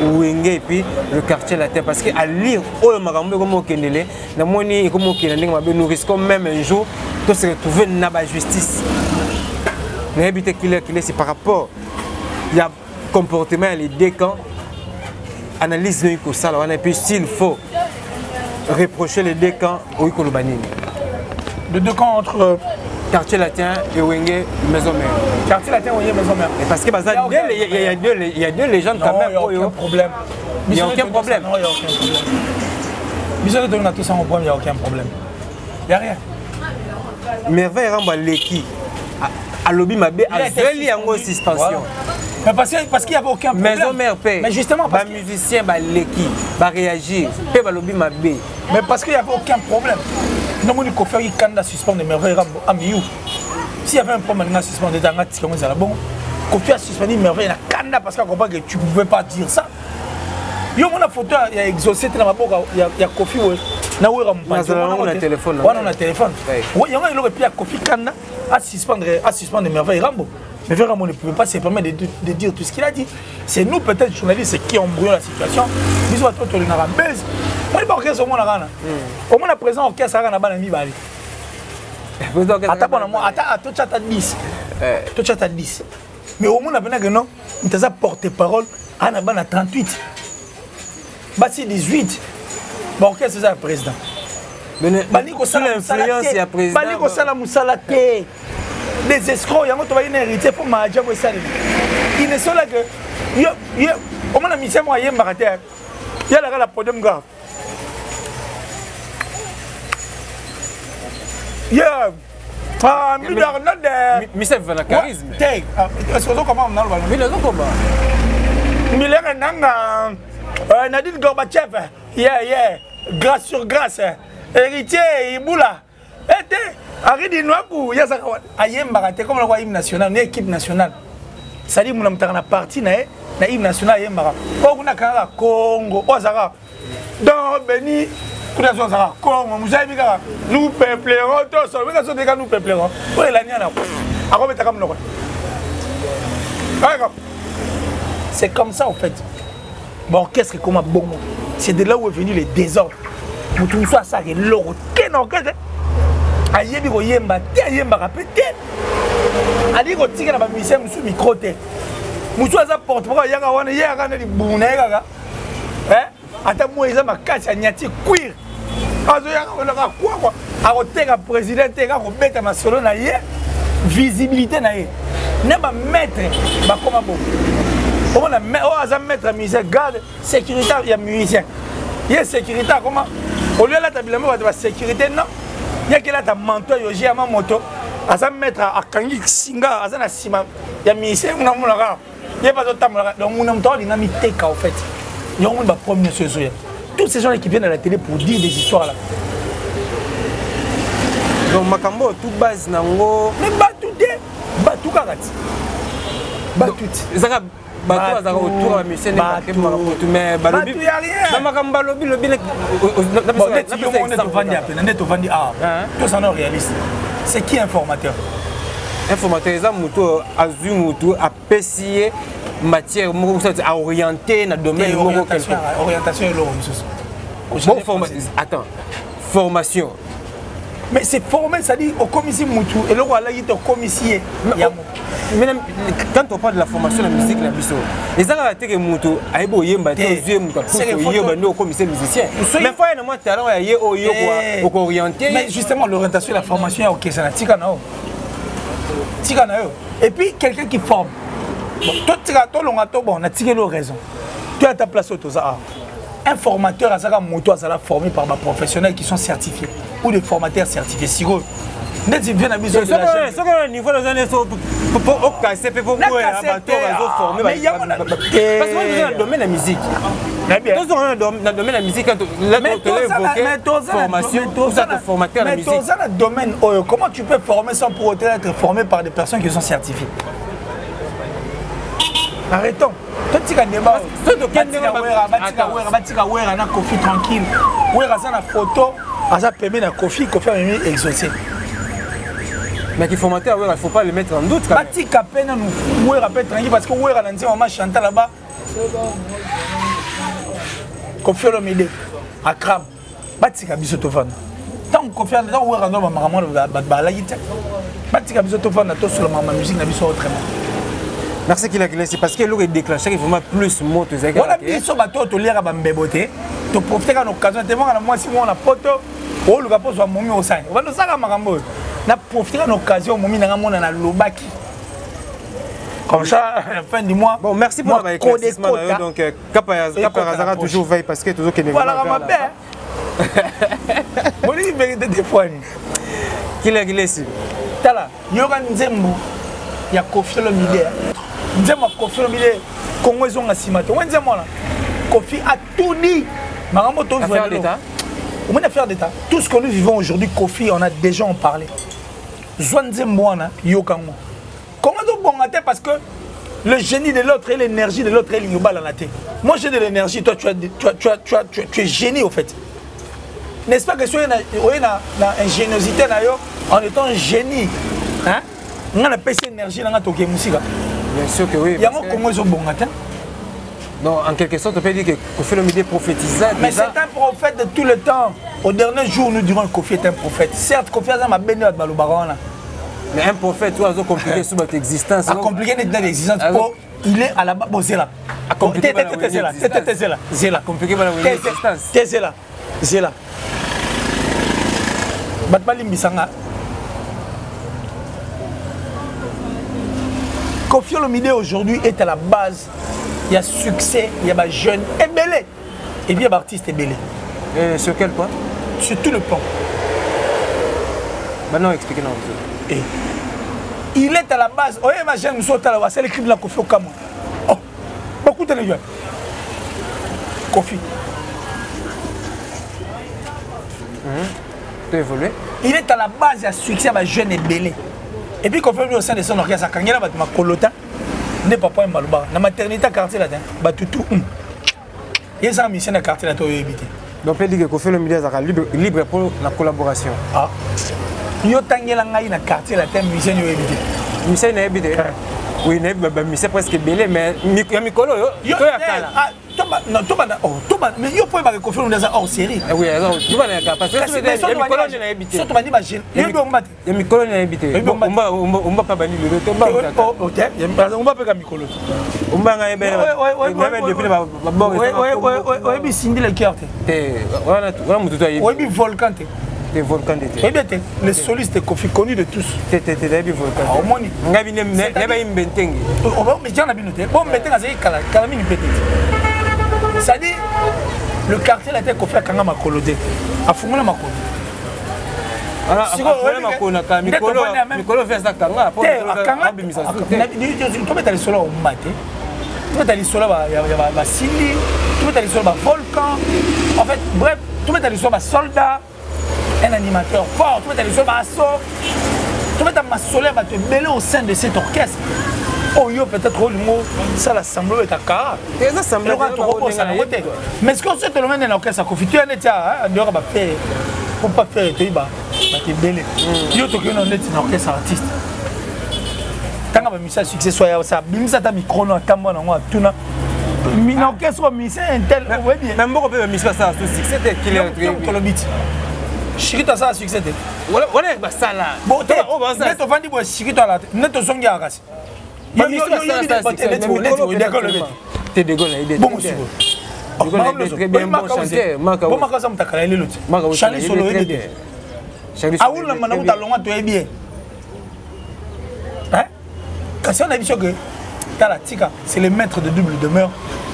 Wenge et puis le quartier latin parce que à lire oh makambo comme okendele na moni comme okendele mabe nous risquons même un jour de se retrouver dans la justice. Mais habiter Killer c'est par rapport il y a comportement les deux camps. Analyse le ça et puis s'il faut reprocher les 2 camps au Ikolobanini. Les 2 camps entre quartier latin et Wenge maison mère. Quartier latin Wenge maison mère. Parce que il y a 2 légendes quand même. Il y a aucun problème. Il n'y a aucun problème. Non, il n'y a aucun problème. Bisous de nous tous en problème, il n'y a aucun problème. Il n'y a rien. Merveille Ramba Leki. À l'objet Mabé a zéli en suspension. Mais parce qu'il n'y avait aucun problème. Maison mère paix. Mais justement parce que les musiciens Leki va réagir. Paix va l'objet Mabé. Mais parce qu'il n'y avait aucun problème. Nous avons dit qu'on fait un suspendre de Merveille Rambo à Miou. S'il y avait un problème de suspendre de Dangat, comment ça va bon? Kofi a suspendu Merveille à Kanda parce qu'on comprend que tu ne pouvais pas dire ça. Il y a une photo, il y a exaucé dans ma boca, il y a Kofi. On a un téléphone. On a un téléphone. Oui, il y a un Kofi Kanda à suspendre Merveille Rambo. Mais vraiment, on ne pouvait pas se permettre de dire tout ce qu'il a dit. C'est nous, peut-être, journalistes, qui embrouillons la situation. Ils ont tout le monde. Moi, je ne sais pas au moins, la présence orchestre, ça a mis Bali. Attends, tu as 10. Tu as 10. Mais au moins, on a que non, tu as porte-parole, on a 38. Basi 18. Bon, orchestre, c'est le président. Sous l'influence, il y a président. Bali Kosala Moussala Té. Des escrocs, il y a un héritier pour Mahadja Boussal. Ils ne sont là que. Au moins, il y a un marathon. Il y a la podium grave. Yeah. Ah, milliard de. Michel Van charisme. Est-ce que vous comment on a le ballon? Oui, le combat. Milliard Nanga. Nadine Gorbatchev. Yeah. Grâce sur grâce. Héritier, Iboula. Arrête de nous, il y a ça. Ayemba, comme le royaume national, une équipe nationale. Ça dit, nous avons une partie na hymne national Ayemba. On a un Congo, Ozara. Dans Beni. Nous peuplerons tous. Nous peuplerons. C'est comme ça en fait. Bon, qu'est-ce que comme bon? C'est de là où est venu les désordres. Vous trouvez ça que l'or quel orchestre? Ayebi ko yemba, yemba répété. Ali ko tika na ba musicien musu micro te. Musu aza porte-parole yanga wana yanga na libunega. Ata moïse makasi anyati cuir. Azo yanga wana quoi akoteka président teka ko beta masolo na ye visibilité na ye. Ne ba mettre ba koma bo. On a aza mettre musicien garde sécurité ya musicien. Ye sécurité comment? Au lieu là tabilamo ba sécurité non. Il y a quelqu'un qui a manteau, il y a un moto, il y a un maître à Kangi Singa, il y a un ciment, il y a un ministère, il y a pas de temps, donc on a un temps, il y a un teka en fait. Il y a un premier chose. Tous ces gens qui viennent à la télé pour dire des histoires là. Donc Makambo, tout base nango. Mais Batou Karati. Batout. Bato azaka autour ya mission ne pas mais balobi makamba lobi c'est qui informateur? Informateur eza mutu azui mutu apesier matière moko à orienter na domaine moko quelque orientation et l'eau attends formation. Mais c'est formé, ça dit au commissaire Moutou et le roi là il est au commissaire. Quand on parle de la formation de la musique, les gens ont été Moutou, Aïbo Yemba, c'est au commissaire musicien. Mais il faut un talent à orienter. Mais justement, l'orientation et la formation, ok, c'est la Tikanao. Et puis quelqu'un qui forme. Toi, tu as raison. Tu as ta place au Toza. Un formateur a moto à formé par des professionnels qui sont certifiés ou des formateurs certifiés. Si vous viens à besoin de la niveau de l'année pour casser pour former parce que dans le domaine de la musique dans le domaine de la musique formation formateur de la musique. Dans le domaine comment tu peux former sans pour autant être formé par des personnes qui sont certifiées? Arrêtons. Toi, tu as des débats. Tu as Kofi tranquille. Tu as une photo. Tu as permis à Kofi a exaucé. Mais qui formateur, il ne faut pas le mettre en doute. Tu as peine nous tranquille parce que tu as chanté là-bas. Kofi a m'aider à Kram. Tu as mis au fan. Tant que Kofi a dans tu as mis musique autrement. Merci qu'il a glissé parce que l'eau est déclenché, il faut plus mots. On a mis sur bateau, tu lire à Bambéboté, tu profites à l'occasion, tu vois, moi si on a poto, on le pose à Momi au sein. On va nous faire un marambo. On a profité à l'occasion, Momi n'a pas l'obaki. Comme ça, à la fin du mois. Bon, merci pour la éclaircissement. Donc, Kaparazara toujours veille parce que toujours qu'il est. Voilà, ma belle. On dit vérité des fois. Qu'il a glissé. Tala, Yogan Zembo, il y a Kofi le milieu. Nzema Kofi Omile Congo ils ont assimaté. On dit moi là Kofi a tout dit. Marambo to affaire d'état. On a affaire d'état. Tout ce que nous vivons aujourd'hui Kofi on a déjà en parlé. Zwanzemboana yokango. Comment donc bon matin parce que le génie de l'autre et l'énergie de l'autre est l'ignoble à la tête. Moi j'ai de l'énergie, toi tu es génie au fait. N'est-ce pas que tu as une ingéniosité en étant génie, hein? On a PC énergie dans la musique. Bien sûr que oui. Il y a un Congo qui bon matin. Donc, en quelque sorte, on peut dire que Kofi Olomide prophétisait. Mais c'est un prophète de tout le temps. Au dernier jour, nous dirons que Kofi est un prophète. Certes, Kofi a béni à Balobaron. Mais un prophète, tu as compliqué sur votre existence. A compliqué notre existence. Il est à la base. Bon, c'est là. A compliqué c'est là. C'est là. Compliqué par la existence. C'est là. C'est là. Batmali Mbisanga. Kofi Olomide aujourd'hui est à la base. Il y a succès, il y a des jeunes ébélés. Et puis il y a des artistes ébélés. Et sur quel point? Sur tout le plan. Maintenant, expliquez-nous. Il est à la base. Oh, imagine, nous sommes à la base. C'est l'équipe de la Kofi Okamo. Oh, beaucoup de gens. Kofi. Tu as évolué. Il est à la base, il y a succès, il y a des jeunes ébélés. Et puis, Kofi au sein de son orchestre, quand il y a ma colota, n'est pas un malouba. Dans la maternité, quartier là, tout. Il y a un mission de quartier là, tu as évité. Donc, on peut dire que Kofi Olomide est libre pour la collaboration. Ah. Il y a un quartier là, tu as mission de éviter. Mission de éviter. Oui, mais presque belé, mais il y a Mikolo. Mais il faut pas Kofi Olomide hors série. Oui, alors, tu vas parce que il y a Mikolo qui a évité. Surtout, il y a Mikolo qui a évité. On va pas bannir le retour. On va pas Mikolo. On va gagner depuis la bonne. Oui, oui, Cindy le cœur. Voilà, oui, volcan. Des volcans d'été. Oui, bien, les solistes de Kofi connus de tous. Des volcans. Au moins, on a bien bentengue. On va mettre la binote. Bon, mettez à Calamine petite. Ça dit, le quartier a été Kofi à Kangama Kolodé. À Fungola Makolo. Mikolo fait ça Kanga. Tu mets les solos au maté. Tu mets les solos à Cindy. Tu mets les solos à Volcan. En fait, bref, tu mets les solos à Soldat. Un animateur fort, tu mets les solos à Assaut. Tu mets ma solaire à te mêler au sein de cet orchestre. Oh, yo, peut-être au mot, ça l'assemblée est à Kara. Mais ce qu'on sait, tu le mets dans l'orchestre à Kofi, tu es un état, il y aura faire. Pour pas faire, tu vas te mêler. Yo, tu es un orchestre artiste. Quand on a mis ça succès, soit ça, bimisa ta micro, non, ta moi, non, tout là. Min orchestre, mission, un tel, ouais bien. Même beaucoup de mis ça, c'est succès, qu'il est le beat. Chirita ça succès. Voilà, bah ça là. Bon, tu es vendu pour Chirita là. Net au son qui a rassé. Yo, t'es dégoûté, il est bon, très bien bon chanteur. Bon, ma casa m'a calé l'autre. Charlie Solo est bien. Ah, où la manne où talon tu es bien. Hein? Quand on a dit que Talatika, c'est le maître de double demeure.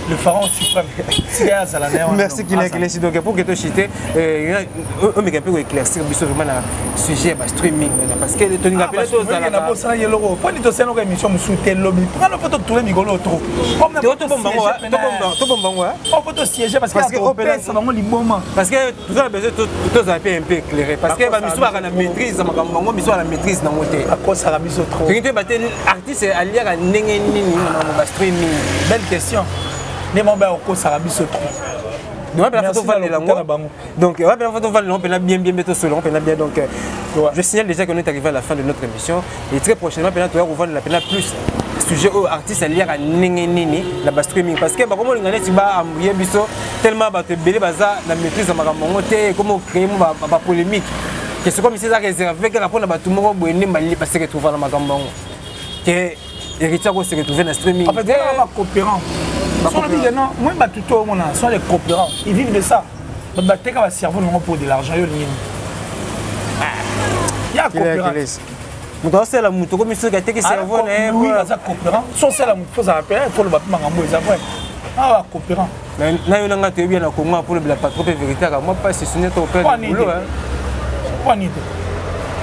Le pharaon suprême. Merci qu'il a éclairci. Donc pour que tu chites, on me peut éclaircir vraiment le sujet de streaming parce que tu n'as pas chose à la base. Pour dire que c'est une émission de lobby. Prends le photo de tout le micro trop. On peut te siéger parce qu'on peut ça dans le moment. Parce que tout ça besoin tout un peu éclairé parce que la mission à la maîtrise, ma mission à la maîtrise dans mon thé. À quoi ça la mission trop? Tu es battu artiste à lire à n'engagez dans streaming. Belle question. Les membres au cours Sarabis se trouvent. Donc, je signale déjà qu'on est arrivé à la fin de notre émission. Et très prochainement, on va revoir la plus sujet aux artistes à lire à Nini, la streaming. Parce que, comme on a dit, tellement la maîtrise de ma comment créer ma polémique. C'est comme si ça réservé que la fois tout le monde parce que trouve dans ma gambon. Héritier se retrouver dans le streaming. En fait, il y a des coopérants. Moi, je sont les coopérants. Ils vivent de ça. Ils ont cerveau pour de l'argent. Il y a un coopérant. C'est la moto comme ça qui a cerveau. Oui, il y a un coopérant. Sans ça, il faut s'appeler. Il faut le bâtiment en bois. Ah, coopérant. Mais là, il y a un bien comment pour la patrouille vérité. Moi, pas si ce n'est pas au père du boulot.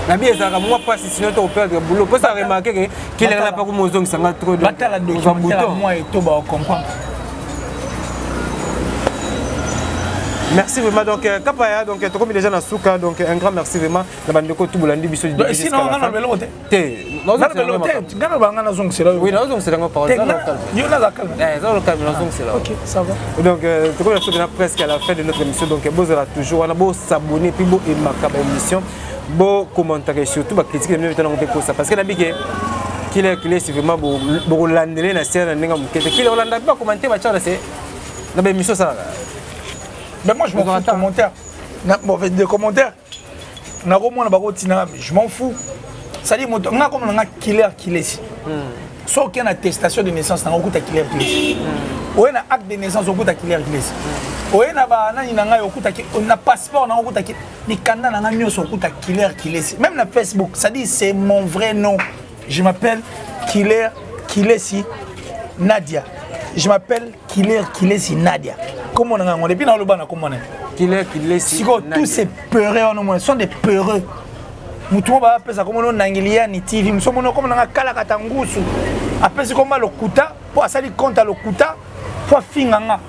La vie est à moi pas si sinon tu perds le boulot. Parce que ça remarqué qu'il est là pas comme aux hommes ça va trop de la documentaire moi et tout va comprendre. Merci vraiment. Donc, Kapaya, donc, tu as déjà dans Souka, donc un grand merci vraiment. La bande de Kotou Boulandi, Bissou du Début. Sinon, on a le l'hôtel. Non, non, oui, non, c'est dans parole. Ok, ça va. Donc, tu connais presque à la fin de notre émission. Donc, vous allez toujours, on a beau s'abonner, puis beau aimer ma émission, beau commenter, surtout, bah, critiquer, même temps, on peut ça. Parce que la bigue, qu'il est, c'est vraiment beau l'année, la série, qu'il a pas commenté, ma chère, c'est la émission, ça. Mais moi, je m'en fous des commentaires. Des commentaires. Je m'en fous. Ça dit, on a comme un killer qui est. Sauf qu'il y a une attestation de naissance, on a un killer qui est. On a un acte de naissance, on a un killer qui est. On a un passeport, on a un killer qui est. Même sur Facebook, ça dit, c'est mon vrai nom. Je m'appelle Killer Kilesi Nadia. Je m'appelle Killer Kilesi Nadia. Comment on a depuis dans le ban comment on est Killer Kilesi Nadia. Tous ces peureux en sont des peureux. Mutumo ba pesa comme on nangilia ni TV musomo comme on a kala katangusu. Apesi comme le kuta pour asali compte à le kuta pour finganga.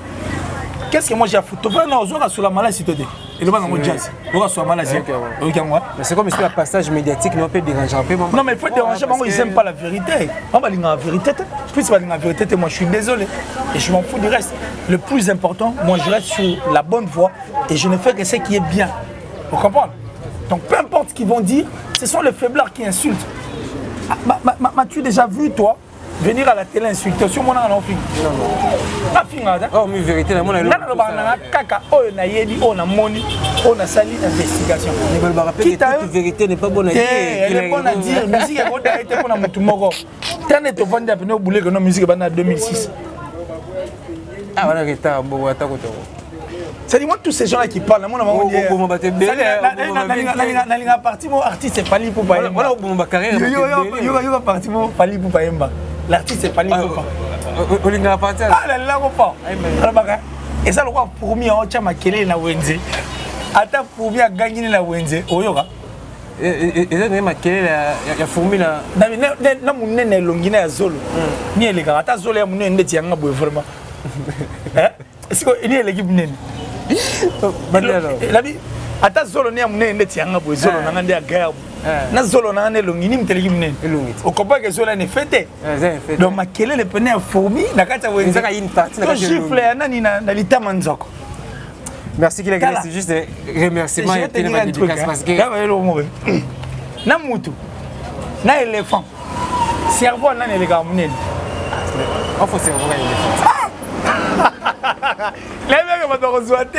Qu'est-ce que moi j'ai à foutre? Non, on sur la maladie s'il te plaît. Et le ban en jazz. On sur la maladie. OK moi. Mais c'est comme si le passage médiatique non peut déranger un peu. Non mais il faut déranger moi ils aiment pas la vérité. On va dire la vérité. Plus pas la vérité moi je suis désolé et je m'en fous du reste. Le plus important, moi je reste sur la bonne voie et je ne fais que ce qui est bien. Vous comprenez? Donc peu importe ce qu'ils vont dire, ce sont les faiblards qui insultent. M'as-tu déjà vu toi venir à la télé insulter sur mon nom? Non. Oh mais vérité, on a moni, on a sali investigation. Toute vérité n'est pas bonne à dire. Elle est bonne à dire. Musique est bonne à dire pour notre moro. T'en es au vendu à peine au boulet que nos musiques en 2006. Ah voilà retard bon attends. C'est dis moi tous ces gens-là qui parlent, moi on dit. La partie mon artiste c'est Fally Ipupa. Voilà au bon carrière. Yo partie mon Fally Ipupa Yemba. L'artiste c'est Fally Ipupa. Olinga partie. Ah là on pas. Et ça le quoi pour moi on chama kele na wenze. Ata pour moi gagner la wenze oyoka. Et ça même kele ya fourmi na na munene longina ya zolo. Ni eleka ata zolo ya munene ndeti yanga boye vraiment. Est-ce que ni eleki munene? Labi ata zolo ne amune ndeti yanga boye zolo nanga ndi agaya na zolo nanga ne longini mteleki munene o comprend que zolo ne fête donc makele le pene fourmi na kata wenza ka une partie na kata gifle ya nani na litama nzoko. Merci qu'il a c'est juste un remerciement et une dédicace parce que na mutu na éléphant cerveau na ne le ga munene on faut cerveau na éléphant. Les mecs vont te rejoindre.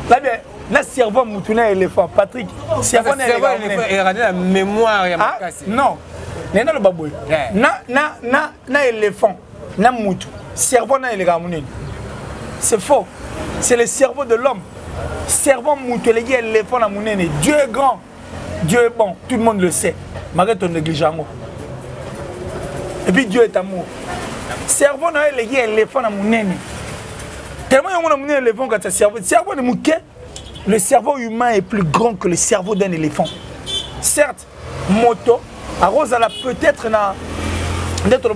Là bien, le cerveau moutouna éléphant, Patrick. Cerveau éléphant et la mémoire. Non, n'est-ce le baboué. Na éléphant, na moutou. Cerveau na éléphant. C'est faux. C'est le cerveau de l'homme. Cerveau moutou, les gars éléphant na mounene. Dieu est grand. Dieu est bon. Tout le monde le sait. Malgré ton négligence. Et puis Dieu est amour. Cerveau na les gars éléphant na munene. Tellement on a munene éléphant quand cerveau. Cerveau de mouké. Le cerveau humain est plus grand que le cerveau d'un éléphant. Certes, moto à Rosala peut-être na d'être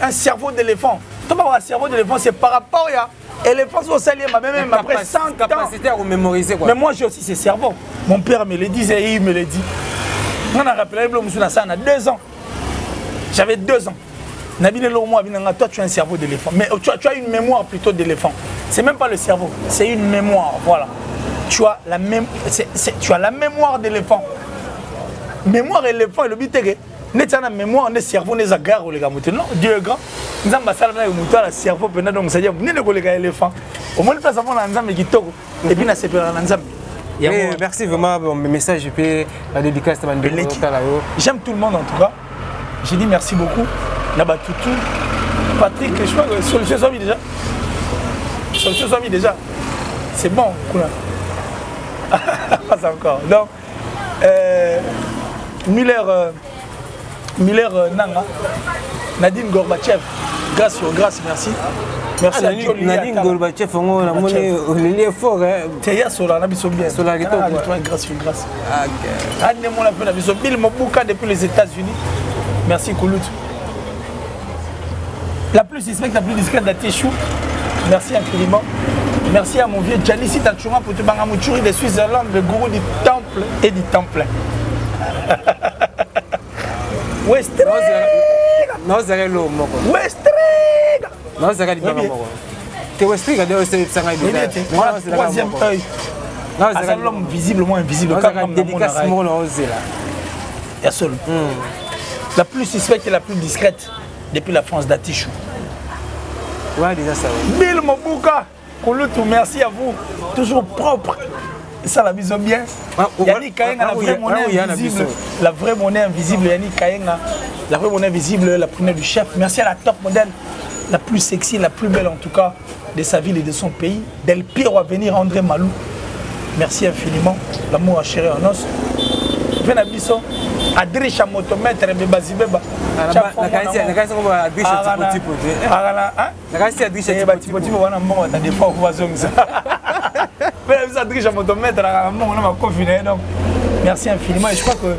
un cerveau d'éléphant. Un cerveau d'éléphant c'est par rapport à éléphant au salier même après 100 ans. Capacité à mémoriser quoi. Mais moi j'ai aussi ces cerveaux. Mon père me le disait et il me le dit. On a rappelé le monsieur ça on a 2 ans. J'avais 2 ans. Toi tu as un cerveau d'éléphant, mais tu as une mémoire plutôt d'éléphant. C'est même pas le cerveau, c'est une mémoire, voilà. Tu as la mémoire d'éléphant. Mémoire éléphant, le but est que nous avons la mémoire de cerveau, nous avons les gars. Non, Dieu est grand. Nous avons le cerveau, donc c'est-à-dire nous avons les éléphants. Au moins nous avons un qui toque et puis nous avons merci vraiment pour mes messages et puis la dédicace. J'aime tout le monde en tout cas. J'ai dit merci beaucoup. Nabatoutou, Patrick, je crois que Solution Zombie déjà. Solution Zombie déjà. C'est bon, Kouna. Pas encore. Donc, Miller Nanga, Nadine Gorbachev, grâce, merci. Merci à Jolie. Nadine Gorbachev, on a monnaie fort. C'est hier sur la Nabiso bien. Sur la grâce. Adne-moi la peine Nabiso. Bill Mobuka depuis les États-Unis. Merci Koulout. La plus suspecte, la plus discrète d'Atichou, Merci infiniment. Merci à mon vieux Janissi Tachuma pour te bangamouchouri de Suisse-Irlande, le gourou du temple et du temple. Westriga. Non, c'est le mot. Westriga. Non, c'est le mot. Que Westriga de c'est troisième œil. C'est l'homme visiblement invisible. Dédicacement, on ose là. Il y a seul. La plus suspecte et la plus discrète depuis la France d'Atichou. Ouais, déjà ça. Bill Mobuka, Kouloutou, merci à vous. Toujours propre. Ça la mise bien. Yannick Kayenga, la vraie monnaie invisible. La vraie monnaie invisible, Yannick Kayenga. La vraie monnaie invisible, la première du chef. Merci à la top modèle, la plus sexy, la plus belle en tout cas, de sa ville et de son pays. Del Piro à venir, André Malou. Merci infiniment. L'amour a chéri en os. Venabiso. Adricha motomètre Bébazibeba. Merci infiniment et je crois que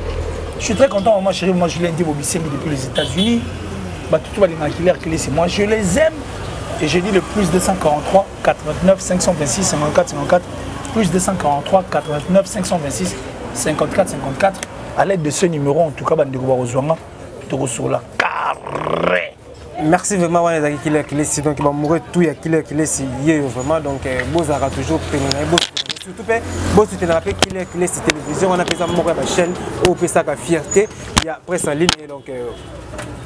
je suis très content. Moi, chérie, moi je l'ai dit au Bissemi depuis les États-Unis. C'est moi, je les aime. Et j'ai dit le plus 243 89 526 54 54. Plus 243 89 526 54 54. À l'aide de ce numéro, en tout cas, merci vraiment à Killer Kilesi. Donc, il va mourir tout. Il y a Killer Kilesi vraiment. Donc, vous aurez toujours pris. Surtout, vous soutenez la Killer Kilesi télévision. On a fait ça mourir la chaîne. On peut ça fierté. Il y a presse en ligne. Donc,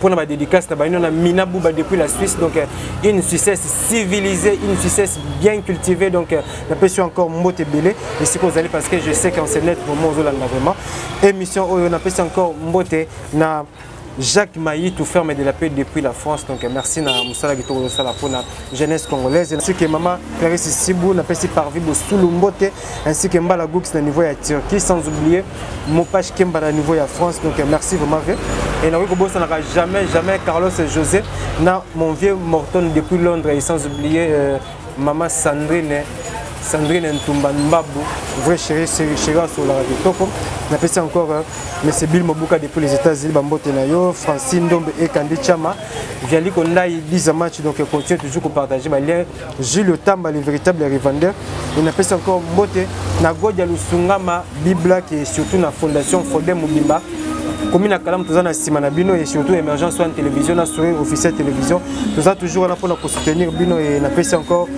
pour la dédicace, on a Minabou depuis la Suisse. Donc, une Suissesse civilisée, une Suissesse bien cultivée. Donc, la pression encore Mote Belé. Et si vous allez, parce que je sais qu'en c'est net, vraiment, vraiment. Émission, on a fait encore Mote. Jacques Maï, tout ferme de la paix depuis la France. Donc merci à Moussala Gito pour la jeunesse congolaise. Ainsi que maman Clarisse Sibou, n'a pas si parvi au Soulumbote, ainsi que Mbala Goux au niveau de la Turquie, sans oublier Mopache Kemba au niveau de la France. Donc merci vraiment. Et nous n'aura jamais Carlos José, mon vieux Morton depuis Londres, et sans oublier maman Sandrine Ntumba Mbabou, vrai chéri sur la radio Toko. On appelle ça encore M. Bill Mobuka depuis les États-Unis, Bambote Nayo, Francine Dombe et Kandi Chama. Viali Konda, il dit un match, donc continue toujours à partager. Jules Tamba, le véritable revendeur. On appelle ça encore Mbote, Nagodia Lusungama, Bibla, qui est surtout la fondation Fodem Mubimba. Comme na kalam tous en Simana Bino et surtout émergence en télévision, na soirée officielle télévision, tous a toujours là pour soutenir Bino et na pèse encore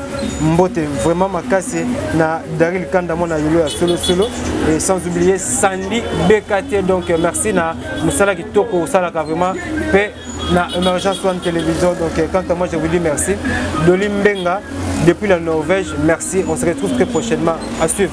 Mbote vraiment ma casse na Daryl Kandamon na yolo solo et sans oublier Sandy BKT. Donc merci na Moussala Kitoko Sala vraiment paix na émergence en télévision. Donc quant à moi je vous dis merci. Dolim Benga depuis la Norvège, merci, on se retrouve très prochainement à suivre.